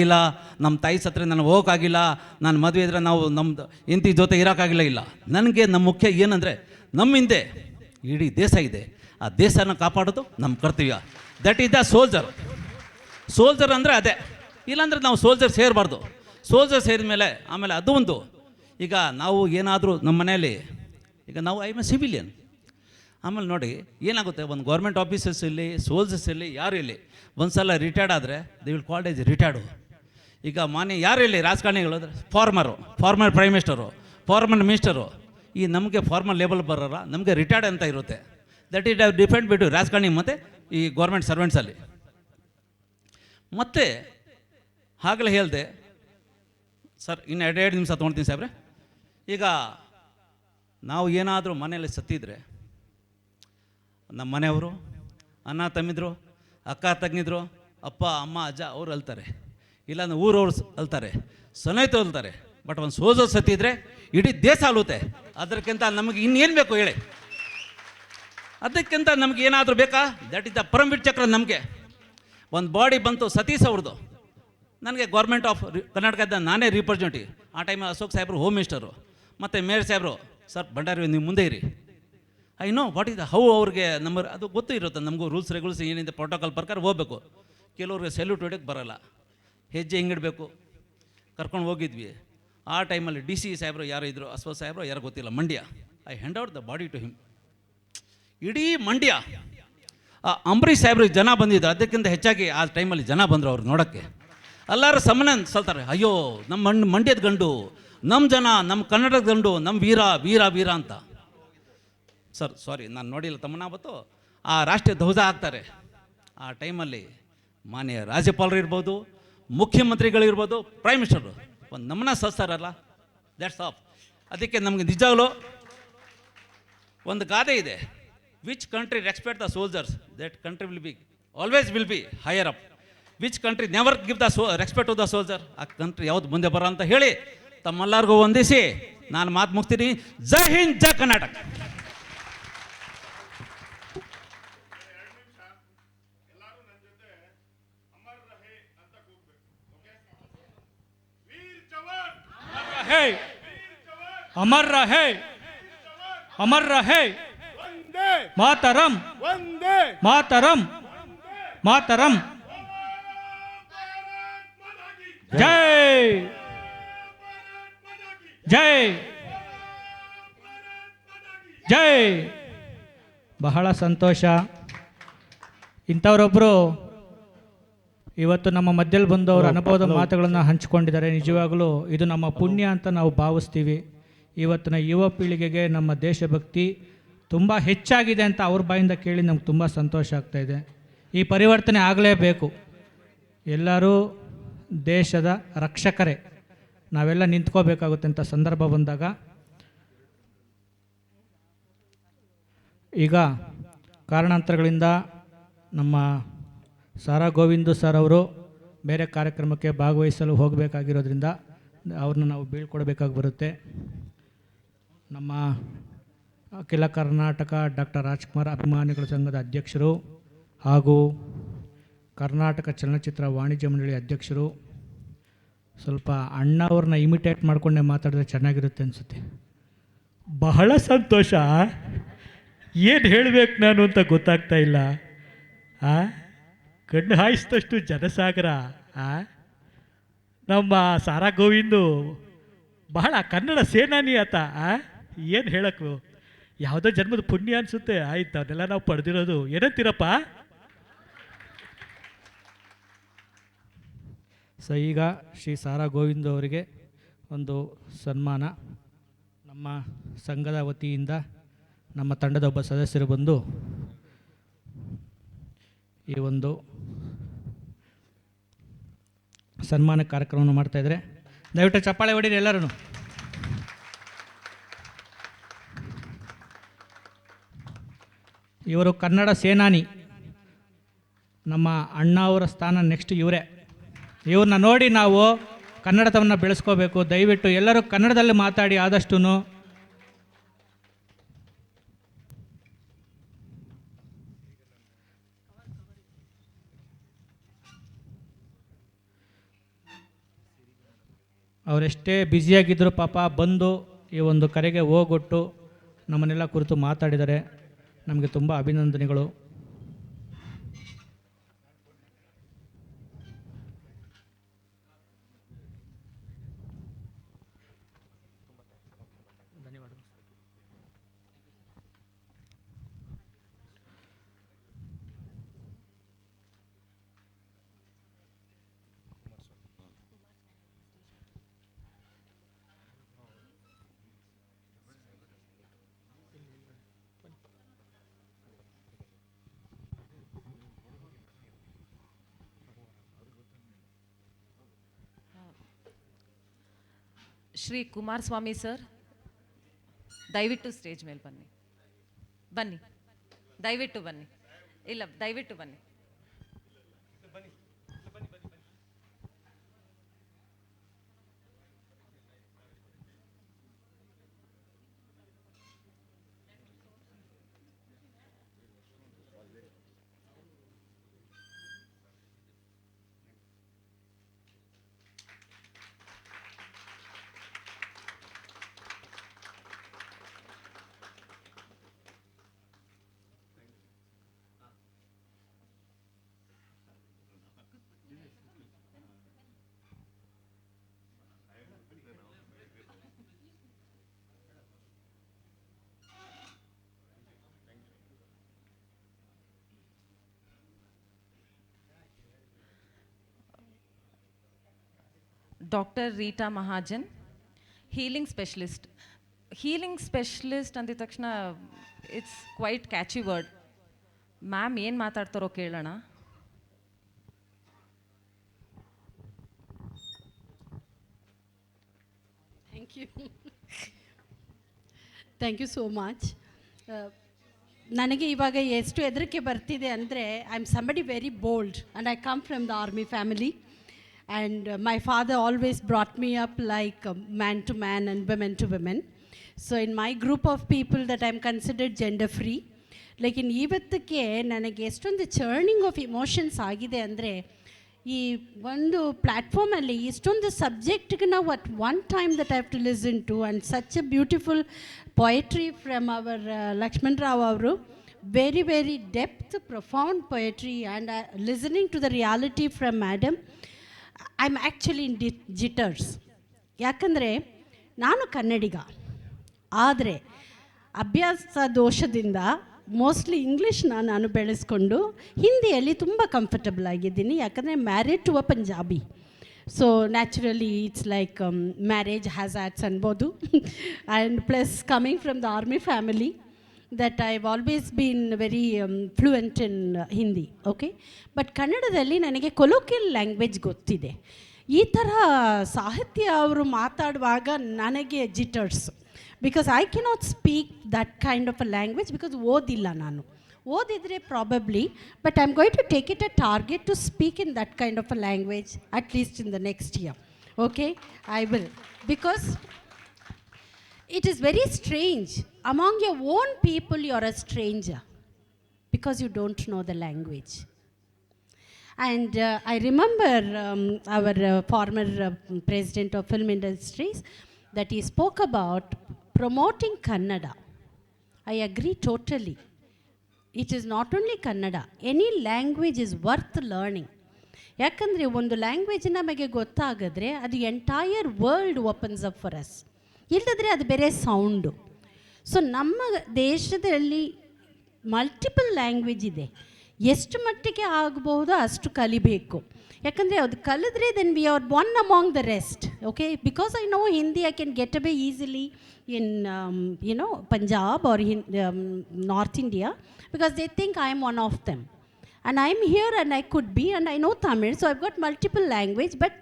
ಇಲ್ಲ, ನಮ್ಮ ತಾಯಿ ಸತ್ರ ನನಗೆ ಹೋಗೋಕ್ಕಾಗಿಲ್ಲ, ನಾನು ಮದುವೆ ಇದ್ದರೆ ನಾವು ನಮ್ಮದು ಹೆಂಡತಿ ಜೊತೆ ಇರೋಕ್ಕಾಗಿಲ್ಲ. ಇಲ್ಲ, ನನಗೆ ನಮ್ಮ ಮುಖ್ಯ ಏನಂದರೆ ನಮ್ಮ ಹಿಂದೆ ಇಡೀ ದೇಶ ಇದೆ. ಆ ದೇಶನ ಕಾಪಾಡೋದು ನಮ್ಮ ಕರ್ತವ್ಯ. That is the soldier. Soldier ಅಂದರೆ ಅದೇ. ಇಲ್ಲಾಂದರೆ ನಾವು ಸೋಲ್ಜರ್ ಸೇರಬಾರ್ದು. ಸೋಲ್ಜರ್ ಸೇರಿದ ಮೇಲೆ ಆಮೇಲೆ ಅದು ಒಂದು, ಈಗ ನಾವು ಏನಾದರೂ ನಮ್ಮ ಮನೆಯಲ್ಲಿ ಈಗ ನಾವು ಐ ಎಮ್ ಎ ಸಿವಿಲಿಯನ್. ಆಮೇಲೆ ನೋಡಿ ಏನಾಗುತ್ತೆ, ಒಂದು ಗೌರ್ಮೆಂಟ್ ಆಫೀಸರ್ಸ್ ಇಲ್ಲಿ, ಸೋಲ್ಜರ್ಸ್ ಇಲ್ಲಿ, ಯಾರು ಇಲ್ಲಿ ಒಂದು ಸಲ ರಿಟೈರ್ಡ್ ಆದರೆ they will called as retired. ಈಗ ಮಾನ್ಯ ಯಾರು ಇಲ್ಲಿ ರಾಜಕಾರಣಿಗಳು ಅಂದರೆ farmer prime minister, farmer minister. ಈ ನಮಗೆ ಫಾರ್ಮರ್ ಲೇಬಲ್ ಬರೋಲ್ಲ, ನಮಗೆ ರಿಟೈರ್ಡ್ ಅಂತ ಇರುತ್ತೆ. ದಟ್ ಈಸ್ ಡಿಫೆಂಡ್ ಬಿಟ್ಟು ರಾಜಕಾರಣಿ ಮತ್ತು ಈ ಗೌರ್ಮೆಂಟ್ ಸರ್ವೆಂಟ್ಸಲ್ಲಿ. ಮತ್ತು ಆಗಲೇ ಹೇಳಿದೆ ಸರ್, ಇನ್ನು 2 ನಿಮಿಷ ತೊಗೊಳ್ತೀನಿ ಸಾಹೇಬ್ರೆ. ಈಗ ನಾವು ಏನಾದರೂ ಮನೆಯಲ್ಲಿ ಸತ್ತಿದ್ರೆ ನಮ್ಮ ಮನೆಯವರು, ಅಣ್ಣ ತಮ್ಮಿದ್ರು, ಅಕ್ಕ ತಂಗಿದ್ರು, ಅಪ್ಪ ಅಮ್ಮ ಅಜ್ಜ ಅವ್ರು ಅಳ್ತಾರೆ, ಇಲ್ಲಾಂದ್ರೆ ಊರವ್ರು ಅಳ್ತಾರೆ, ಸ್ನೇಹಿತರು ಅಳ್ತಾರೆ. ಬಟ್ ಒಂದು ಸೋಲ್ಜರ್ ಸತ್ತಿದ್ರೆ ಇಡೀ ದೇಶ ಅಳುತ್ತೆ. ಅದಕ್ಕಿಂತ ನಮಗೆ ಇನ್ನೇನು ಬೇಕು ಹೇಳಿ? ಅದಕ್ಕಿಂತ ನಮ್ಗೆ ಏನಾದರೂ ಬೇಕಾ? ದಟ್ ಇಸ್ ದ ಪರಮವೀರ್ ಚಕ್ರ. ನಮಗೆ ಒಂದು ಬಾಡಿ ಬಂತು ಸತೀಶ್ ಅವ್ರದ್ದು. ನನಗೆ ಗೌರ್ಮೆಂಟ್ ಆಫ್ ಕರ್ನಾಟಕದ ನಾನೇ ರಿಪ್ರೆಸೆಂಟೇಟಿವ್. ಆ ಟೈಮಲ್ಲಿ ಅಶೋಕ್ ಸಾಹೇಬರು ಹೋಮ್ ಮಿನಿಸ್ಟರು, ಮತ್ತು ಮೇಯರ್ ಸಾಹೇಬರು, ಸರ್ ಭಂಡಾರಿ ನೀವು ಮುಂದೆ ಇರಿ. I know what is the how. ಅವ್ರಿಗೆ ನಮ್ಮ ಅದು ಗೊತ್ತು ಇರುತ್ತೆ, ನಮಗೂ ರೂಲ್ಸ್ ರೆಗ್ಯುಲೇಷನ್ ಏನಿದೆ ಪ್ರೋಟೋಕಾಲ್ ಪ್ರಕಾರ ಹೋಗಬೇಕು. ಕೆಲವ್ರಿಗೆ ಸೆಲ್ಯೂಟ್ ಹೊಡೆಯೋಕ್ಕೆ ಬರೋಲ್ಲ, ಹೆಜ್ಜೆ ಹಿಂಗಿಡಬೇಕು. ಕರ್ಕೊಂಡು ಹೋಗಿದ್ವಿ. ಆ ಟೈಮಲ್ಲಿ ಡಿ ಸಿ ಸಾಹೇಬರು ಯಾರು ಇದ್ದರು, ಅಶ್ವಥ್ ಸಾಹೇಬರು ಯಾರು ಗೊತ್ತಿಲ್ಲ, Mandya. I hand out the body to him. ಇಡೀ ಮಂಡ್ಯ ಅಂಬರೀಷ್ ಸಾಹೇಬ್ರಿಗೆ ಜನ ಬಂದಿದ್ದು, ಅದಕ್ಕಿಂತ ಹೆಚ್ಚಾಗಿ ಆ ಟೈಮಲ್ಲಿ ಜನ ಬಂದರು ಅವ್ರು ನೋಡೋಕ್ಕೆ. ಎಲ್ಲರೂ ಸಮನೆ ಸಲ್ತಾರೆ, ಅಯ್ಯೋ ನಮ್ಮ ಮಂಡ್ಯದ ಗಂಡು, ನಮ್ಮ ಜನ, ನಮ್ಮ ಕನ್ನಡದ ಗಂಡು, ನಮ್ಮ ವೀರ ವೀರ ವೀರ ಅಂತ. ಸರ್ ಸಾರಿ, ನಾನು ನೋಡಿಲ್ಲ ತಮ್ಮನ್ನ. ಆವತ್ತು ಆ ರಾಷ್ಟ್ರೀಯ ಧ್ವಜ ಹಾಕ್ತಾರೆ. ಆ ಟೈಮಲ್ಲಿ ಮಾನ್ಯ ರಾಜ್ಯಪಾಲರು ಇರ್ಬೋದು, ಮುಖ್ಯಮಂತ್ರಿಗಳಿರ್ಬೋದು, ಪ್ರೈಮ್ ಮಿನಿಸ್ಟರು ಒಂದು ನಮ್ಮನ್ನ ಸಲ್ಸ್ತಾರಲ್ಲ, ದ್ಯಾಟ್ಸ್ ಆಫ್. ಅದಕ್ಕೆ ನಮಗೆ ನಿಜವಾಗ್ಲೂ ಒಂದು ಗಾದೆ ಇದೆ, which country respect the soldiers that country will be always will be higher up. Which country never give the respect to the soldier, ಆ ಕಂಟ್ರಿ ಯಾವ್ದು ಮುಂದೆ ಬರೋ ಅಂತ ಹೇಳಿ ತಮ್ಮೆಲ್ಲರಿಗೂ ವಂದಿಸಿ ನಾನು ಮಾತು ಮುಗ್ತೀನಿ. ಜೈ ಹಿಂದ್, ಜೈ ಕರ್ನಾಟಕ. अमर रहे, अमर रहे मातरम, मातरम, मातरम. जय जय जय. ಬಹಳ ಸಂತೋಷ. ಇಂಥವರೊಬ್ಬರು ಇವತ್ತು ನಮ್ಮ ಮಧ್ಯದಲ್ಲಿ ಬಂದು ಅವರ ಅನುಭವದ ಮಾತುಗಳನ್ನು ಹಂಚಿಕೊಂಡಿದ್ದಾರೆ. ನಿಜವಾಗಲೂ ಇದು ನಮ್ಮ ಪುಣ್ಯ ಅಂತ ನಾವು ಭಾವಿಸ್ತೀವಿ. ಇವತ್ತಿನ ಯುವ ಪೀಳಿಗೆಗೆ ನಮ್ಮ ದೇಶಭಕ್ತಿ ತುಂಬ ಹೆಚ್ಚಾಗಿದೆ ಅಂತ ಅವ್ರ ಬಾಯಿಂದ ಕೇಳಿ ನಮ್ಗೆ ತುಂಬ ಸಂತೋಷ ಆಗ್ತಾಯಿದೆ. ಈ ಪರಿವರ್ತನೆ ಆಗಲೇಬೇಕು. ಎಲ್ಲರೂ ದೇಶದ ರಕ್ಷಕರೇ, ನಾವೆಲ್ಲ ನಿಂತ್ಕೋಬೇಕಾಗುತ್ತೆ ಅಂತ ಸಂದರ್ಭ ಬಂದಾಗ. ಈಗ ಕಾರಣಾಂತರಗಳಿಂದ ನಮ್ಮ ಸಾರಾ ಗೋವಿಂದು ಸರ್ ಅವರು ಬೇರೆ ಕಾರ್ಯಕ್ರಮಕ್ಕೆ ಭಾಗವಹಿಸಲು ಹೋಗಬೇಕಾಗಿರೋದ್ರಿಂದ ಅವ್ರನ್ನ ನಾವು ಬೀಳ್ಕೊಡ್ಬೇಕಾಗಿ ಬರುತ್ತೆ. ನಮ್ಮ ಅಖಿಲ ಕರ್ನಾಟಕ ಡಾಕ್ಟರ್ ರಾಜ್ಕುಮಾರ್ ಅಭಿಮಾನಿಗಳ ಸಂಘದ ಅಧ್ಯಕ್ಷರು ಹಾಗೂ ಕರ್ನಾಟಕ ಚಲನಚಿತ್ರ ವಾಣಿಜ್ಯ ಮಂಡಳಿ ಅಧ್ಯಕ್ಷರು, ಸ್ವಲ್ಪ ಅಣ್ಣವ್ರನ್ನ ಇಮಿಟೇಟ್ ಮಾಡಿಕೊಂಡೇ ಮಾತಾಡಿದ್ರೆ ಚೆನ್ನಾಗಿರುತ್ತೆ ಅನಿಸುತ್ತೆ. ಬಹಳ ಸಂತೋಷ. ಏನು ಹೇಳಬೇಕು ನಾನು ಅಂತ ಗೊತ್ತಾಗ್ತಾ ಇಲ್ಲ. ಕಣ್ಣು ಹಾಯಿಸಿದಷ್ಟು ಜನಸಾಗರ. ನಮ್ಮ ಸಾರಾ ಗೋವಿಂದು ಬಹಳ ಕನ್ನಡ ಸೇನಾನಿ ಆತ. ಏನು ಹೇಳೋಕ್ಕೂ, ಯಾವುದೋ ಜನ್ಮದ ಪುಣ್ಯ ಅನಿಸುತ್ತೆ. ಆಯ್ತು, ಅವನ್ನೆಲ್ಲ ನಾವು ಪಡೆದಿರೋದು. ಏನಂತೀರಪ್ಪ? ಸೊ ಈಗ ಶ್ರೀ ಸಾರಾ ಗೋವಿಂದು ಅವರಿಗೆ ಒಂದು ಸನ್ಮಾನ ನಮ್ಮ ಸಂಘದ ವತಿಯಿಂದ ನಮ್ಮ ತಂಡದ ಒಬ್ಬ ಸದಸ್ಯರು ಬಂದು ಈ ಒಂದು ಸನ್ಮಾನ ಕಾರ್ಯಕ್ರಮವನ್ನು ಮಾಡ್ತಾಯಿದ್ದಾರೆ. ದಯವಿಟ್ಟು ಚಪ್ಪಾಳೆ ಹೊಡೀರಿ ಎಲ್ಲರೂ. ಇವರು ಕನ್ನಡ ಸೇನಾನಿ. ನಮ್ಮ ಅಣ್ಣ ಅವರ ಸ್ಥಾನ ನೆಕ್ಸ್ಟ್ ಇವರೇ. ಇವ್ರನ್ನ ನೋಡಿ ನಾವು ಕನ್ನಡತವನ್ನು ಬೆಳೆಸ್ಕೋಬೇಕು. ದಯವಿಟ್ಟು ಎಲ್ಲರೂ ಕನ್ನಡದಲ್ಲಿ ಮಾತಾಡಿ ಆದಷ್ಟು. ಅವರೆಷ್ಟೇ ಬ್ಯುಸಿಯಾಗಿದ್ದರೂ ಪಾಪ ಬಂದು ಈ ಒಂದು ಕರೆಗೆ ಹೋಗೊಟ್ಟು ನಮ್ಮನ್ನೆಲ್ಲ ಕುರಿತು ಮಾತಾಡಿದ್ದಾರೆ. ನಮಗೆ ತುಂಬ ಅಭಿನಂದನೆಗಳು. ಶ್ರೀ ಕುಮಾರಸ್ವಾಮಿ ಸರ್, ದಯವಿಟ್ಟು ಸ್ಟೇಜ್ ಮೇಲೆ ಬನ್ನಿ. ಬನ್ನಿ, ದಯವಿಟ್ಟು ಬನ್ನಿ. ಇಲ್ಲ, ದಯವಿಟ್ಟು ಬನ್ನಿ. Doctor Rita Mahajan, healing specialist. Healing specialist ಅಂದಿದ ತಕ್ಷಣ it's quite catchy word. Ma'am ಏನು ಮಾತಾಡ್ತಾರೋ ಕೇಳೋಣ. Thank you so much. ನನಗೆ ಇವಾಗ ಎಷ್ಟು ಹೆದರಿಕೆ ಬರ್ತಿದೆ ಅಂದರೆ, I am somebody very bold and I come from the army family. And my father always brought me up like man to man and women to women. So in my group of people that I'm considered gender free. Like in ಇವತ್ತಿಗೆ ನನಗೆ ಎಷ್ಟೊಂದು churning of emotions ಆಗಿದೆ ಅಂದರೆ, ಈ ಒಂದು ಪ್ಲ್ಯಾಟ್ಫಾರ್ಮಲ್ಲಿ ಇಷ್ಟೊಂದು ಸಬ್ಜೆಕ್ಟ್ಗೆ ನಾವು at one time that I have to listen to, and such a beautiful poetry from our Lakshman Rao ಅವರು. Very very depth profound poetry, and listening to the reality from madam. I am actually in jitters. ಯಾಕಂದರೆ ನಾನು ಕನ್ನಡಿಗ, ಆದರೆ ಅಭ್ಯಾಸ ದೋಷದಿಂದ mostly ಇಂಗ್ಲೀಷ್ನ ನಾನು ಬೆಳೆಸ್ಕೊಂಡು ಹಿಂದಿಯಲ್ಲಿ ತುಂಬ ಕಂಫರ್ಟಬಲ್ ಆಗಿದ್ದೀನಿ. ಯಾಕಂದರೆ married to a Punjabi. So naturally it's like marriage ಹ್ಯಾಸಾಟ್ಸ್ ಅನ್ಬೋದು. And plus coming from the army family, that I've always been very fluent in Hindi, okay? But ಕನ್ನಡದಲ್ಲಿ ನನಗೆ ಕೊಲೋಕಿಯಲ್ ಲ್ಯಾಂಗ್ವೇಜ್ ಗೊತ್ತಿದೆ. ಈ ಥರ ಸಾಹಿತ್ಯ ಅವರು ಮಾತಾಡುವಾಗ ನನಗೆ jitters, because I cannot speak that kind of a language, because ಓದಿಲ್ಲ ನಾನು. ಓದಿದರೆ probably, but I am going to take it a target to speak in that kind of a language at least in the next year, okay? I will, because it is very strange. Among your own people, you are a stranger because you don't know the language. And I remember our former president of film industries, that he spoke about promoting Kannada. I agree totally. It is not only Kannada. Any language is worth learning. ಯಾಕಂದರೆ ಒಂದು language ನಮಗೆ ಗೊತ್ತಾಗಿದ್ರೆ ಅದು entire world opens up for us. ಇಲ್ಲದ್ರೆ ಅದು ಬೇರೆ sound. So ನಮ್ಮ ದೇಶದಲ್ಲಿ multiple language ಇದೆ. ಎಷ್ಟು ಮಟ್ಟಿಗೆ ಆಗಬಹುದೋ ಅಷ್ಟು ಕಲಿಬೇಕು. ಯಾಕಂದರೆ ಅದು ಕಲಿದ್ರೆ then we are one among the rest, okay? Because I know Hindi, I can get away easily in Punjab or north India, because they think I am one of them. And I am here and I could be, and I know Tamil, so I've got multiple language, but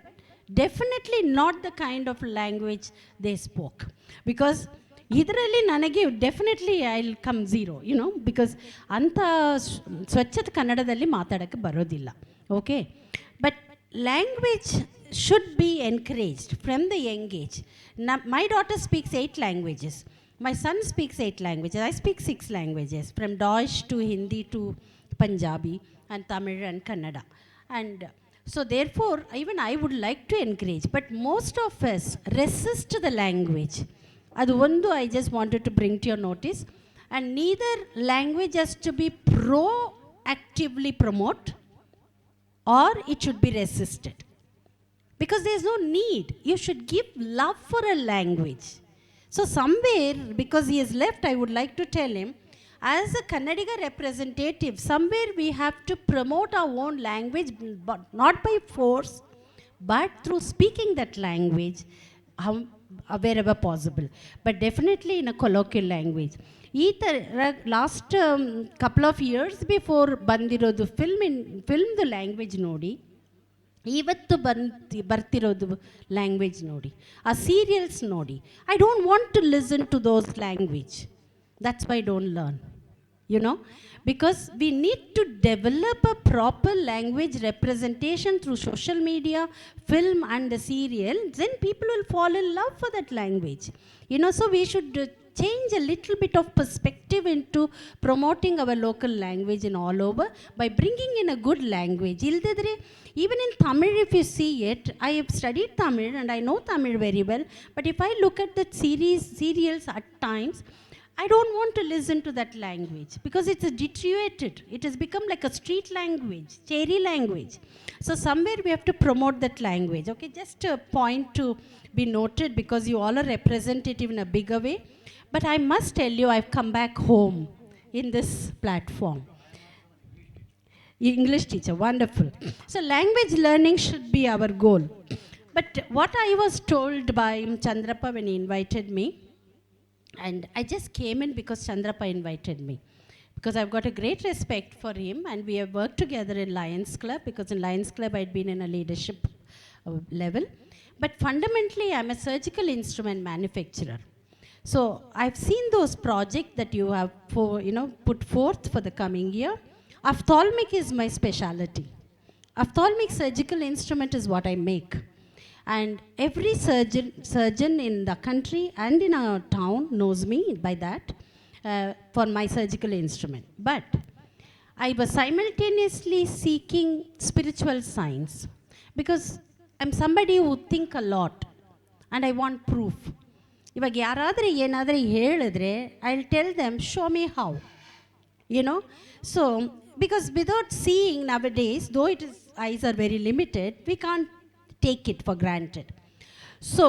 definitely not the kind of language they spoke. Because ಇದರಲ್ಲಿ ನನಗೆ definitely I will come zero, because ಅಂಥ ಸ್ವಚ್ಛತೆ ಕನ್ನಡದಲ್ಲಿ ಮಾತಾಡೋಕ್ಕೆ ಬರೋದಿಲ್ಲ, okay? But language should be encouraged from the Young age. My daughter speaks 8 languages. My son speaks 8 languages. I speak 6 languages, from Deutsch to Hindi to Punjabi and Tamil and Kannada. And So therefore, even I would like to encourage, but most of us resist the language. Adu ondu I just wanted to bring to your notice. And neither language has to be proactively promote or it should be resisted. Because there is no need. You should give love for a language. So somewhere, because he has left, I would like to tell him, as a Kannadiga representative, somewhere we have to promote our own language, but not by force, but through speaking that language wherever possible. But definitely in a colloquial language. Last couple of years before ಬಂದಿರೋದು ಫಿಲ್ಮ್ದು language ನೋಡಿ, ಇವತ್ತು ಬರ್ತಿರೋದು language ನೋಡಿ, ಆ serials ನೋಡಿ. I don't want to listen to those language. That's why I don't learn, you know, because we need to develop a proper language representation through social media, film and the serial. Then people will fall in love for that language, you know. So we should change a little bit of perspective into promoting our local language in all over by bringing in a good language. Ildidre, even in Tamil, if you see it, I have studied Tamil and I know Tamil very well, but if I look at that serials at times, I don't want to listen to that language because it's deteriorated. It has become like a street language, cherry language. So somewhere we have to promote that language. Okay, just a point to be noted because you all are representative in a bigger way. But I must tell you, I've come back home in this platform. English teacher, wonderful. So language learning should be our goal. But what I was told by Chandrappa when he invited me, and I just came in because Chandrappa invited me. Because I've got a great respect for him and we have worked together in Lions Club, because in Lions Club I'd been in a leadership level. But fundamentally I'm a surgical instrument manufacturer. So I've seen those projects that you have put forth for the coming year. Ophthalmic is my specialty. Ophthalmic surgical instrument is what I make. And every surgeon in the country and in our town knows me by that for my surgical instrument. But I was simultaneously seeking spiritual science because I'm somebody who think a lot and I want proof. ಇವಾಗ ಯಾರಾದರೆ ಏನಾದರೆ ಹೇಳಿದ್ರೆ I'll tell them, show me how. You know, so because without seeing nowadays, though eyes are very limited, we can't take it for granted. So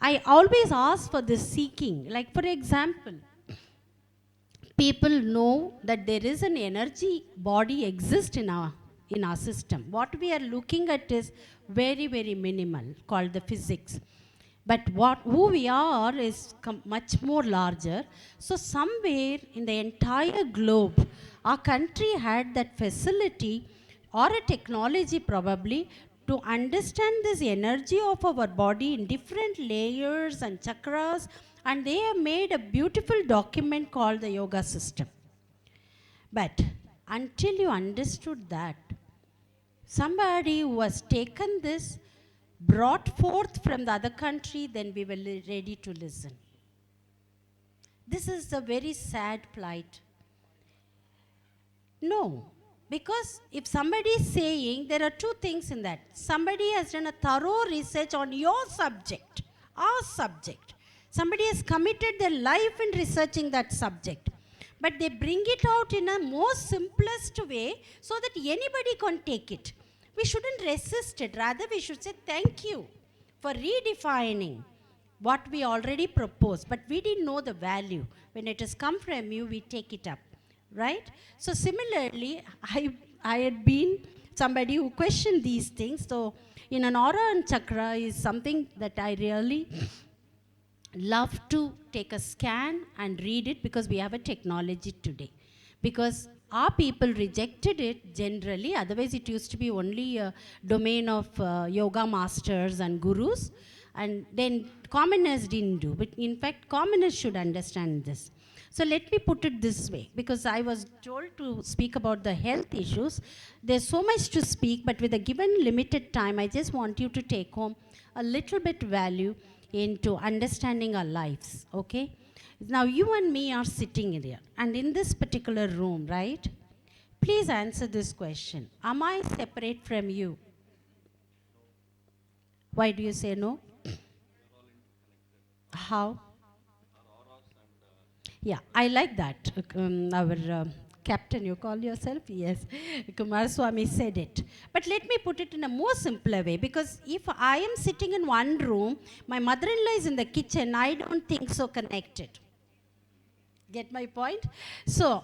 I always ask for this seeking. Like for example, people know that there is an energy body exists in our system. What we are looking at is very, very minimal, called the physics. But who we are is much more larger. So somewhere in the entire globe, our country had that facility or a technology probably to understand this energy of our body in different layers and chakras, and they have made a beautiful document called the yoga system. But until you understood that, somebody who has taken this, brought forth from the other country, then we were ready to listen. This is a very sad plight. No. Because if somebody is saying, there are two things in that. Somebody has done a thorough research on your subject, our subject. Somebody has committed their life in researching that subject. But they bring it out in a most simplest way so that anybody can take it. We shouldn't resist it. Rather, we should say thank you for redefining what we already proposed. But we didn't know the value. When it has come from you, we take it up. Right? So similarly, I had been somebody who questioned these things. So in an aura and chakra is something that I really love to take a scan and read it, because we have a technology today. Because our people rejected it generally. Otherwise, it used to be only a domain of yoga masters and gurus. And then commoners didn't do. But in fact, commoners should understand this. So let me put it this way, because I was told to speak about the health issues. There's so much to speak, but with a given limited time, I just want you to take home a little bit value into understanding our lives, okay? Now you and me are sitting in here, and in this particular room, right? Please answer this question. Am I separate from you? Why do you say no? How? Yeah, I like that. Our captain, you call yourself? Yes. Kumaraswamy said it. But let me put it in a more simpler way, because if I am sitting in one room, my mother-in-law is in the kitchen, I don't think so connected. Get my point? So,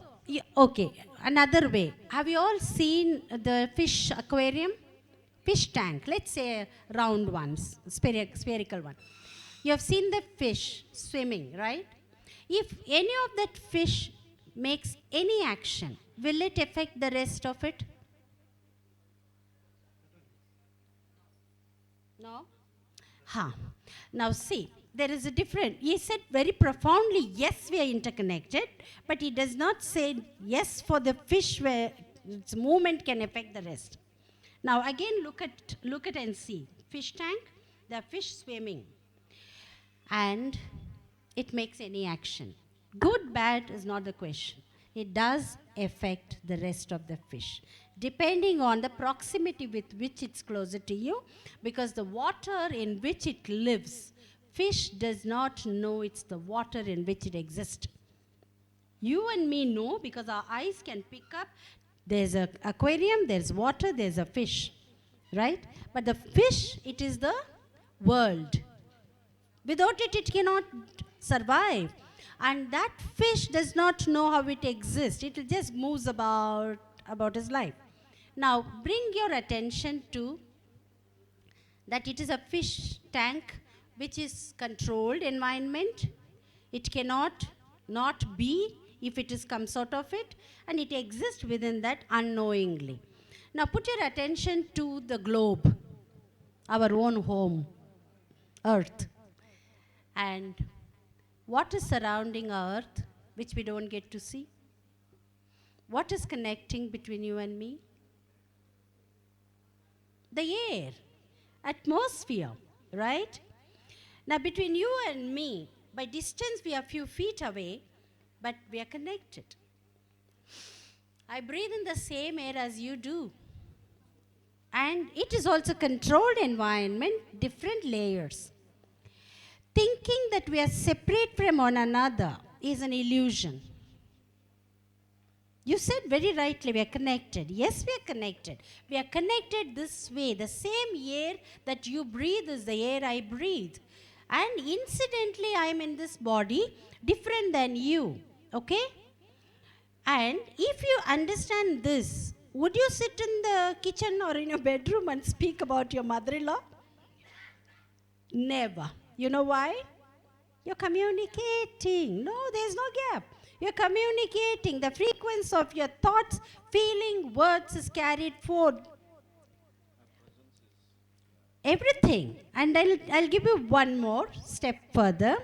okay, another way. Have you all seen the fish aquarium? Fish tank, let's say round ones, spherical one. You have seen the fish swimming, right? If any of that fish makes any action, will it affect the rest of it? No? Huh. Now see, there is a difference. He said very profoundly, yes, we are interconnected, but he does not say yes for the fish where its movement can affect the rest. Now again, look at and see. Fish tank, the fish swimming, and it makes any action. Good, bad is not the question. It does affect the rest of the fish, depending on the proximity with which it's closer to you, because the water in which it lives, fish does not know it's the water in which it exists. You and me know, because our eyes can pick up, there's an aquarium, there's water, there's a fish, right? But the fish, it is the world. Without it, it cannot survive. And that fish does not know how it exists. It just moves about its life. Now, bring your attention to that it is a fish tank which is controlled environment. It cannot not be if it is comes out of it, and it exists within that unknowingly. Now, put your attention to the globe, our own home, Earth. And what is surrounding our earth, which we don't get to see? What is connecting between you and me? The air, atmosphere, right? Now, between you and me, by distance we are a few feet away, but we are connected. I breathe in the same air as you do. And it is also controlled environment, different layers. Thinking that we are separate from one another is an illusion. You said very rightly, we are connected. Yes, we are connected. We are connected this way. The same air that you breathe is the air I breathe. And incidentally, I am in this body different than you. Okay? And if you understand this, would you sit in the kitchen or in your bedroom and speak about your mother-in-law? Never. You know why? You're communicating. No, there's no gap. You're communicating. The frequency of your thoughts, feeling, words is carried forward. Everything. And I'll give you one more step further.